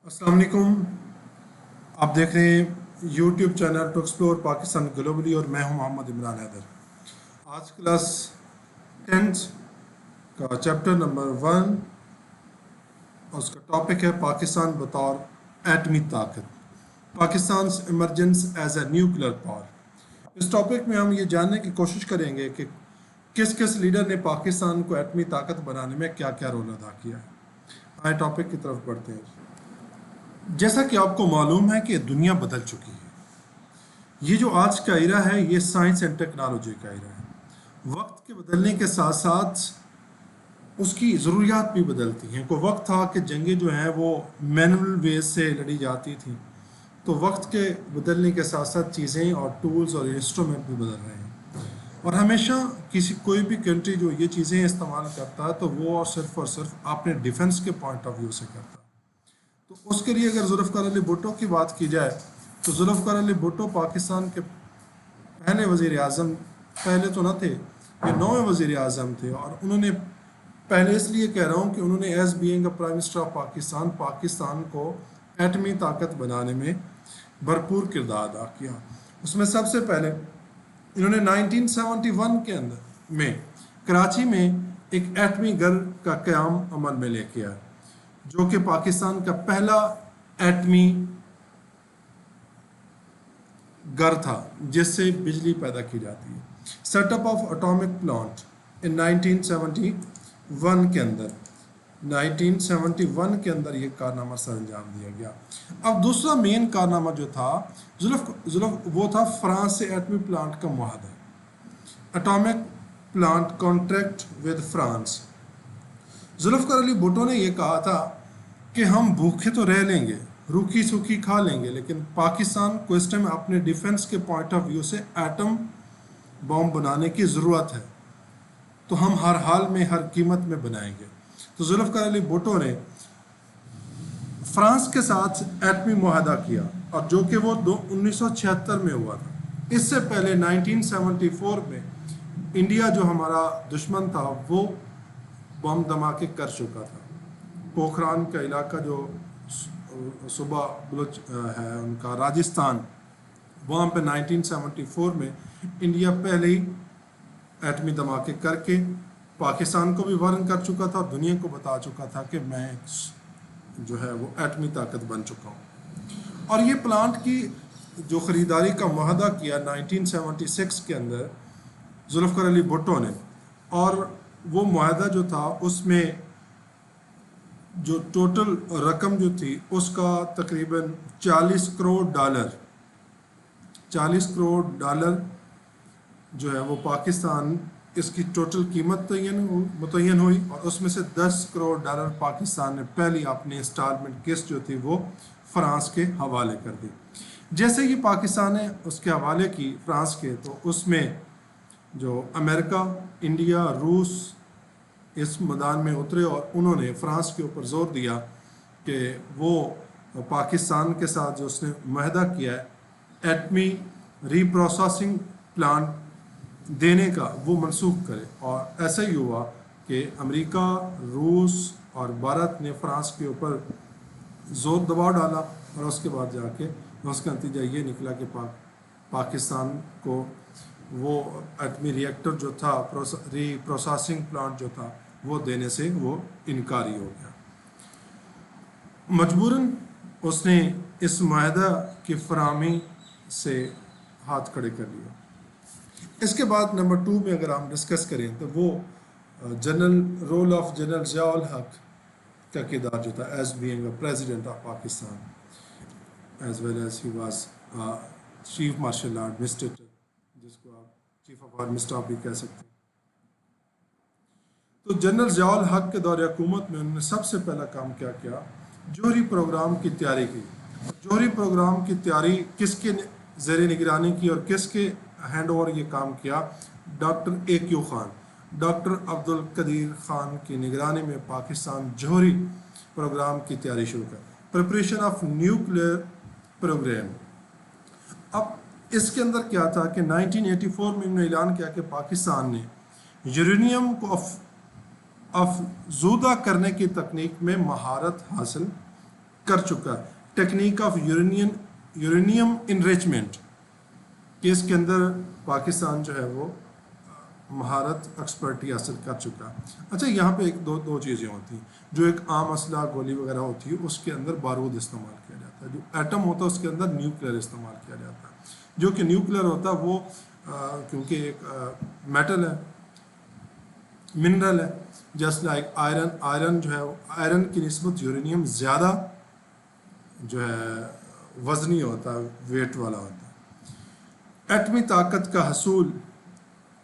अस्सलाम वालेकुम। आप देख रहे हैं YouTube channel to explore Pakistan globally और मैं हूं मोहम्मद इमरान हैदर। आज क्लास 10th का चैप्टर नंबर 1 और उसका टॉपिक है पाकिस्तान बतौर एटमी ताकत, Pakistan emergence as a nuclear power. इस टॉपिक में हम ये जानने की कोशिश करेंगे कि किस किस लीडर ने पाकिस्तान को एटमी ताकत बनाने में क्या क्या रोल अदा किया है। आए टॉपिक की तरफ बढ़ते हैं। जैसा कि आपको मालूम है कि दुनिया बदल चुकी है। ये जो आज का एरा है ये साइंस एंड टेक्नोलॉजी का एरा है। वक्त के बदलने के साथ साथ उसकी ज़रूरियात भी बदलती हैं। कोई वक्त था कि जंगें जो हैं वो मैनुअल वे से लड़ी जाती थी, तो वक्त के बदलने के साथ साथ चीज़ें और टूल्स और इंस्ट्रूमेंट भी बदल रहे हैं। और हमेशा कोई भी कंट्री जो ये चीज़ें इस्तेमाल करता है तो वो और सिर्फ अपने डिफेंस के पॉइंट ऑफ व्यू से करता है। तो उसके लिए अगर जुल्फ़िकार अली भुट्टो की बात की जाए तो जुल्फ़िकार अली भुट्टो पाकिस्तान के पहले वज़ीर आज़म, पहले तो न थे, ये 9वें वज़ीर आज़म थे। और उन्होंने, पहले इसलिए कह रहा हूँ कि उन्होंने as being prime minister of Pakistan को एटमी ताकत बनाने में भरपूर किरदार अदा किया। उसमें सबसे पहले इन्होंने 1971 के अंदर में कराची में एक एटमी घर का क़याम अमल में लेके आया, जो कि पाकिस्तान का पहला एटमी घर था जिससे बिजली पैदा की जाती है। Setup of atomic plant in 1971 के अंदर 1971 के अंदर ये कारनामा सर अंजाम दिया गया। अब दूसरा मेन कारनामा जो था वो था फ्रांस से एटमी प्लांट का मुआहदा, atomic plant contract with France. Zulfikar Ali Bhutto ने यह कहा था कि हम भूखे तो रह लेंगे, रूखी सूखी खा लेंगे, लेकिन पाकिस्तान को इस टाइम अपने डिफेंस के पॉइंट ऑफ व्यू से एटम बॉम्ब बनाने की ज़रूरत है, तो हम हर हाल में हर कीमत में बनाएंगे। तो जुल्फ़िकार अली भुट्टो ने फ्रांस के साथ एटमी मुआहदा किया, और जो कि वो 1976 में हुआ था। इससे पहले 1974 में इंडिया जो हमारा दुश्मन था वो बम धमाके कर चुका था। पोखरान का इलाका जो सूबा बलूच है उनका, राजस्थान, वहाँ पे 1974 में इंडिया पहले ही एटमी धमाके करके पाकिस्तान को भी वार्न कर चुका था और दुनिया को बता चुका था कि मैं जो है वो एटमी ताकत बन चुका हूँ। और ये प्लांट की जो ख़रीदारी का मुआहदा किया 1976 के अंदर जुल्फ़िकार अली भुट्टो ने, और वो मुआहदा जो था उसमें जो टोटल रकम जो थी उसका तकरीबन $40 करोड़, 40 करोड़ डॉलर जो है वो पाकिस्तान, इसकी टोटल कीमत मुतय्यन हुई, और उसमें से $10 करोड़ पाकिस्तान ने पहली अपनी इंस्टॉलमेंट किस्त जो थी वो फ्रांस के हवाले कर दी। जैसे ही पाकिस्तान ने उसके हवाले की फ्रांस के, तो उसमें जो अमेरिका, इंडिया, रूस इस मैदान में उतरे और उन्होंने फ्रांस के ऊपर जोर दिया कि वो पाकिस्तान के साथ जो उसने मुआहदा किया है एटमी रीप्रोसेसिंग प्लांट देने का, वो मनसूख करे। और ऐसा ही हुआ कि अमेरिका, रूस और भारत ने फ्रांस के ऊपर जोर दबाव डाला, और उसके बाद जाके उसका नतीजा ये निकला कि पाकिस्तान को वो एटमी रिएक्टर जो था, रीप्रोसेसिंग प्लांट जो था, वो देने से वो इनकारी हो गया। मजबूरन उसने इस मुआहदा की फराहमी से हाथ खड़े कर लिया। इसके बाद नंबर 2 में अगर हम डिस्कस करें तो वो रोल ऑफ जनरल ज़िया-उल हक का किरदार जो था as being president of Pakistan as well as he was chief martial administrator, जिसको आप चीफ ऑफ आर्मी स्टाफ भी कह सकते हैं। तो जनरल ज़िया-उल हक के दौरे हुकूमत में उन्होंने सबसे पहला काम क्या किया, जौहरी प्रोग्राम की तैयारी की। जौहरी प्रोग्राम की तैयारी किसके ज़ेरे निगरानी की और किसके हैंड ओवर ये काम किया, doctor AQ Khan, doctor Abdul Qadeer Khan की निगरानी में पाकिस्तान जौहरी प्रोग्राम की तैयारी शुरू कर, प्रिपरेशन ऑफ न्यूक्लियर प्रोग्राम। अब इसके अंदर क्या था कि 1984 में उन्होंने ऐलान किया कि पाकिस्तान ने यूरेनियम को अफजूदा करने की तकनीक में महारत हासिल کر چکا ہے. ٹیکنیک آف یورینیم انریچمنٹ کہ اس کے اندر پاکستان جو ہے وہ مہارت ایکسپرٹی حاصل کر چکا. اچھا یہاں پہ ایک دو چیزیں ہوتی ہیں. جو ایک عام اسلحہ گولی وغیرہ ہوتی ہے اس کے اندر بارود استعمال کیا جاتا ہے. جو ایٹم ہوتا ہے اس کے اندر نیوکلیر استعمال کیا جاتا ہے. جو کہ نیوکلیر ہوتا ہے وہ کیونکہ ایک میٹل ہے, منرل ہے, جسٹ لائک آئرن جو ہے آئرن کی نسبت یورینیم زیادہ جو ہے وزنی ہوتا ہے, ویٹ والا ہوتا ہے. ایٹمی طاقت کا حصول,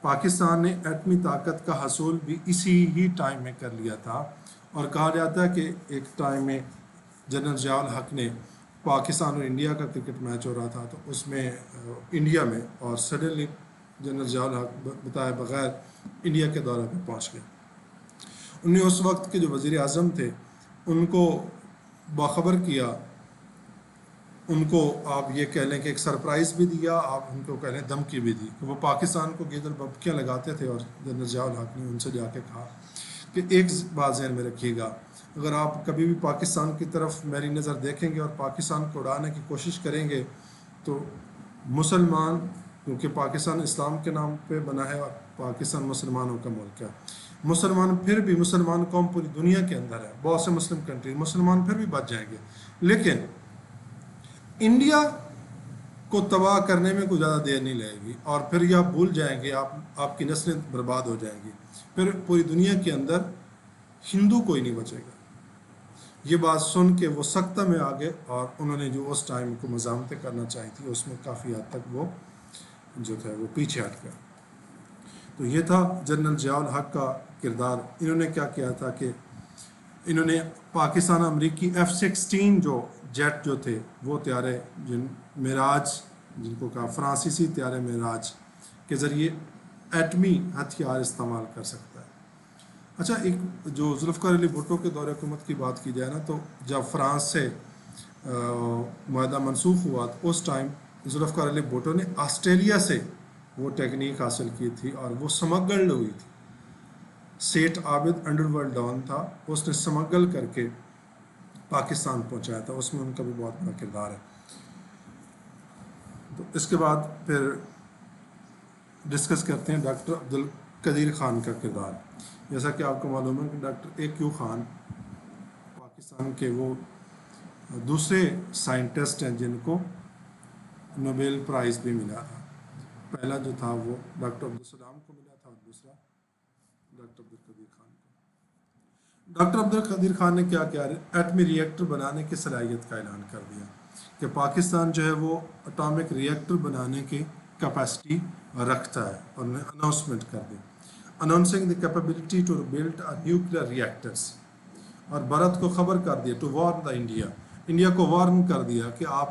پاکستان نے ایٹمی طاقت کا حصول بھی اسی ہی ٹائم میں کر لیا تھا. اور کہا جاتا ہے کہ ایک ٹائم میں جنرل ضیاء الحق نے پاکستان اور انڈیا کا کرکٹ میچ ہو رہا تھا تو اس میں انڈیا میں, اور سڈنلی جنرل ضیاء الحق بتائے بغیر انڈیا کے دورے پہ پہنچ گئے. انہوں نے اس وقت کے جو وزیر اعظم تھے ان کو باخبر کیا, ان کو آپ یہ کہہ لیں کہ ایک سرپرائز بھی دیا, آپ ان کو کہہ لیں دھمکی بھی دی کہ وہ پاکستان کو گیدڑ ببکیاں لگاتے تھے. اور جنرل ضیاء الحق نے ان سے جا کے کہا کہ ایک بات ذہن میں رکھیے گا, اگر آپ کبھی بھی پاکستان کی طرف میری نظر دیکھیں گے اور پاکستان کو اڑانے کی کوشش کریں گے تو مسلمان, کیونکہ پاکستان اسلام کے نام پہ بنا ہے اور پاکستان مسلمانوں کا ملک ہے, مسلمان پھر بھی مسلمان قوم پوری دنیا کے اندر ہے, بہت سے مسلم کنٹری, مسلمان پھر بھی بچ جائیں گے. لیکن انڈیا کو تباہ کرنے میں کوئی زیادہ دیر نہیں لگے گی اور پھر یہ آپ بھول جائیں گے, آپ کی نسلیں برباد ہو جائیں گی, پھر پوری دنیا کے اندر ہندو کوئی نہیں بچے گا. یہ بات سن کے وہ سختہ میں آ گئے اور انہوں نے جو اس ٹائم کو مزاحمتیں کرنا چاہی تھی اس میں کافی حد تک وہ جو تھا وہ پیچھے ہٹ گیا. تو یہ تھا جنرل ضیاء الحق کا کردار. انہوں نے کیا کیا تھا کہ انہوں نے پاکستان امریکی F-16 جو جیٹ جو تھے وہ طیارے معراج, جن کو کہا فرانسیسی طیارے معراج کے ذریعے ایٹمی ہتھیار استعمال کر سکتا ہے. اچھا ایک جو ذوالفقار علی بھٹو کے دور حکومت کی بات کی جائے نا, تو جب فرانس سے معاہدہ منسوخ ہوا تو اس ٹائم ذوالفقار علی بھٹو نے آسٹریلیا سے وہ ٹیکنیک حاصل کی تھی اور وہ سمگل ہوئی تھی. سیٹ عابد انڈر ورلڈ ڈان تھا, اس نے سمگل کر کے پاکستان پہنچایا تھا, اس میں ان کا بھی بہت بڑا کردار ہے. تو اس کے بعد پھر ڈسکس کرتے ہیں ڈاکٹر عبدالقدیر خان کا کردار. جیسا کہ آپ کو معلوم ہے کہ ڈاکٹر A.Q. خان پاکستان کے وہ دوسرے سائنٹسٹ ہیں جن کو نوبیل پرائز بھی ملا تھا. پہلا جو تھا وہ ڈاکٹر عبدالسلام کو ملا تھا اور دوسرا ڈاکٹر عبدالقدیر خان کو. ڈاکٹر عبدالقدیر خان نے کیا کیا, ایٹمی ری ایکٹر بنانے کی صلاحیت کا اعلان کر دیا کہ پاکستان جو ہے وہ اٹامک ری ایکٹر بنانے کی کیپیسٹی رکھتا ہے, اور انہوں نے اناؤنسمنٹ کر دی, announcing the capability to build a nuclear reactors. اور بھارت کو خبر کر دیا, to warn the انڈیا کو وارن کر دیا کہ آپ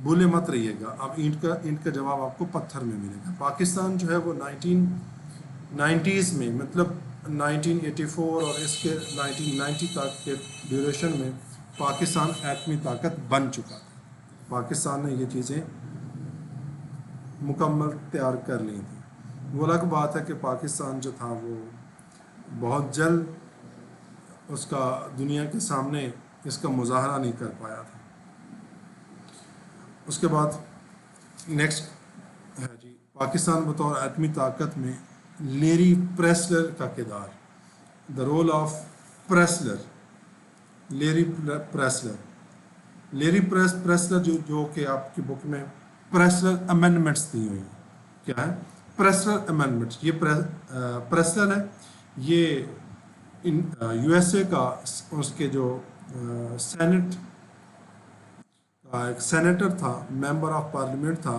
بھولے مت رہیے گا, اب اینٹ کا جواب آپ کو پتھر میں ملے گا. پاکستان جو ہے وہ 1990s میں, مطلب 1984 اور اس کے 1990 تک کے ڈیوریشن میں پاکستان ایٹمی طاقت بن چکا تھا. پاکستان نے یہ چیزیں مکمل تیار کر لی تھیں. وہ الگ بات ہے کہ پاکستان جو تھا وہ بہت جلد اس کا دنیا کے سامنے اس کا مظاہرہ نہیں کر پایا تھا. اس کے بعد نیکسٹ ہے جی پاکستان بطور ایٹمی طاقت میں لیری پریسلر کا کردار. دا رول آف پریسلر, لیری پریسلر جو کہ آپ کی بک میں پریسلر امینڈمنٹس دی ہوئی ہیں. کیا ہے پریسلر امینڈمنٹس؟ یہ پریسلر ہے, یہ USA کا اس کے جو سینٹ کا ایک سینیٹر تھا, ممبر آف پارلیمنٹ تھا,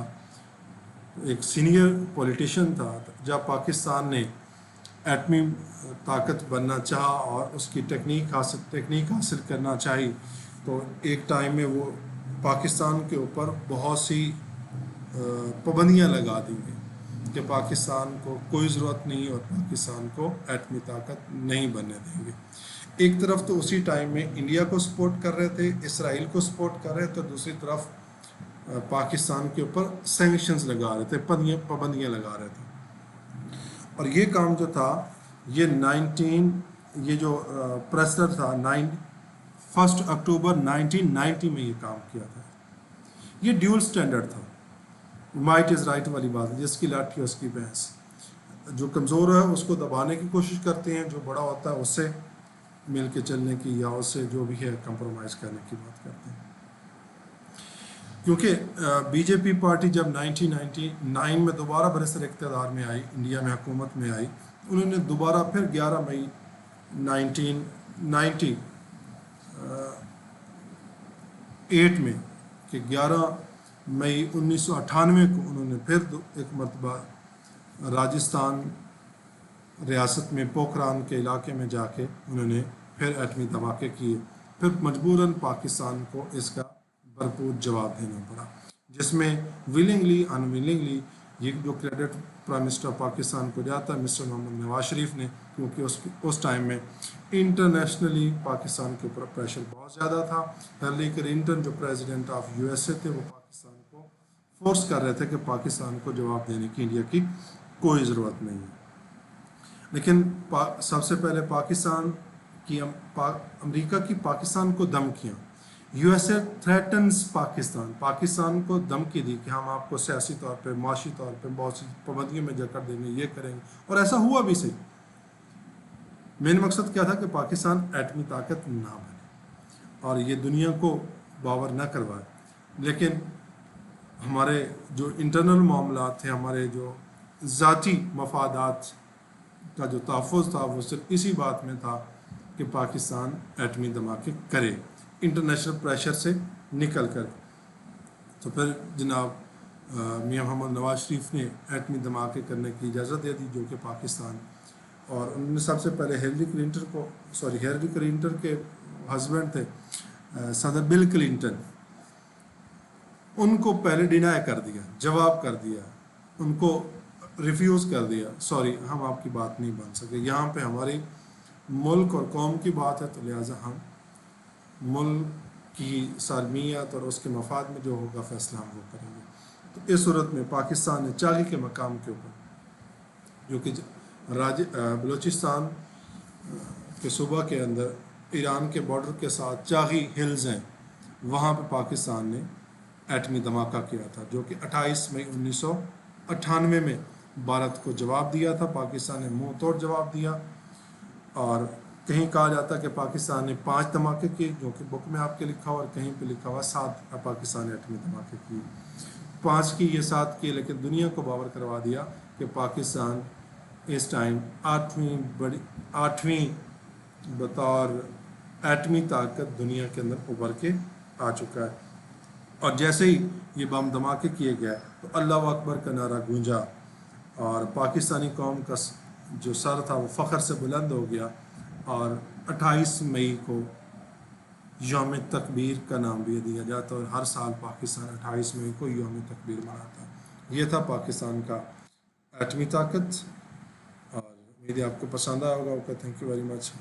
ایک سینئر پولیٹیشین تھا. جب پاکستان نے ایٹمی طاقت بننا چاہا اور اس کی ٹیکنیک حاصل کرنا چاہی تو ایک ٹائم میں وہ پاکستان کے اوپر بہت سی پابندیاں لگا دی گئی کہ پاکستان کو کوئی ضرورت نہیں اور پاکستان کو ایٹمی طاقت نہیں بننے دیں گے. ایک طرف تو اسی ٹائم میں انڈیا کو سپورٹ کر رہے تھے, اسرائیل کو سپورٹ کر رہے تھے, دوسری طرف پاکستان کے اوپر سینکشنز لگا رہے تھے, پابندیاں لگا رہے تھے. اور یہ کام جو تھا یہ جو پریسلر تھا 1 अक्टूबर 1990 में ये काम किया था। ये ड्यूल स्टैंडर्ड था, माइट इज़ राइट वाली बात है, जिसकी लाठी उसकी भैंस। जो कमज़ोर है उसको दबाने की कोशिश करते हैं, जो बड़ा होता है उससे मिल के चलने की या उससे जो भी है कंप्रोमाइज़ करने की बात करते हैं। क्योंकि बीजेपी पार्टी जब 1999 में दोबारा बरसर इक़्तिदार में आई, इंडिया में हुकूमत में आई, उन्होंने दोबारा फिर 11 मई 1998 में कि 11 मई 1998 को उन्होंने फिर एक मरतबा राजस्थान रियासत में पोखरान के इलाके में जाके उन्होंने फिर एटमी धमाके किए। फिर मजबूरन पाकिस्तान को इसका भरपूर जवाब देना पड़ा, जिसमें विलिंगली अनविलिंगली ये जो क्रेडिट प्राइम मिनिस्टर पाकिस्तान को जाता है मिस्टर मोहम्मद नवाज शरीफ ने, क्योंकि उस टाइम में इंटरनेशनली पाकिस्तान के ऊपर प्रेशर बहुत ज़्यादा था। हिलरी क्लिंटन जो प्रेसिडेंट ऑफ यूएसए थे, वो पाकिस्तान को फोर्स कर रहे थे कि पाकिस्तान को जवाब देने की इंडिया की कोई ज़रूरत नहीं है। लेकिन सबसे पहले पाकिस्तान की अमेरिका की पाकिस्तान को धमकियाँ, यूएसए थ्रेटन्स पाकिस्तान को धमकी दी कि हम आपको सियासी तौर पे, माशी तौर पे बहुत सी पाबंदियों में जकड़ देंगे, ये करेंगे, और ऐसा हुआ भी सही। मेन मकसद क्या था कि पाकिस्तान एटमी ताकत ना बने और ये दुनिया को बावर ना करवाए। लेकिन हमारे जो इंटरनल मामला थे, हमारे जो ज़ाती मफादात का जो तहफ़्फ़ुज़ था, वो सिर्फ इसी बात में था कि पाकिस्तान एटमी धमाके करे, इंटरनेशनल प्रेशर से निकल कर। तो फिर जनाब मियां मोहम्मद नवाज शरीफ ने एटमी धमाके करने की इजाज़त दे दी, जो कि पाकिस्तान, और उन्होंने सबसे पहले हिलरी क्लिंटन के हस्बैंड थे सदर बिल क्लिंटन, उनको पहले डिनाई कर दिया, जवाब कर दिया, उनको रिफ्यूज़ कर दिया, सॉरी हम आपकी बात नहीं बन सके, यहाँ पे हमारी मुल्क और कौम की बात है, तो लिहाजा हम मुल्क की सालमियत और उसके मफाद में जो होगा फ़ैसला हम वो करेंगे। तो इस सूरत में पाकिस्तान ने चागी के मकाम के ऊपर, जो कि बलूचिस्तान के सूबा के अंदर ईरान के बॉर्डर के साथ चागी हिल्स हैं, वहाँ पे पाकिस्तान ने एटमी धमाका किया था, जो कि 28 मई 1998 में भारत को जवाब दिया था। पाकिस्तान ने मुंह तोड़ जवाब दिया, और कहीं कहा जाता है कि पाकिस्तान ने 5 धमाके किए, जो कि बुक में आपके लिखा हुआ, और कहीं पे लिखा हुआ 7 पाकिस्तान ने एटमी धमाके किए। 5 की ये 7 किए, लेकिन दुनिया को बावर करवा दिया कि पाकिस्तान इस टाइम 8वीं बतौर एटमी ताकत दुनिया के अंदर उभर के आ चुका है। और जैसे ही ये बम धमाके किए गए तो अल्लाह अकबर का नारा गूंजा, और पाकिस्तानी कौम का जो सर था वो फ़ख्र से बुलंद हो गया, और 28 मई को यौम तकबीर का नाम भी दिया जाता है, और हर साल पाकिस्तान 28 मई को यौम तकबीर मनाता है। ये था पाकिस्तान का एटमी ताकत, और उम्मीद है आपको पसंद आया होगा। Okay, thank you very much.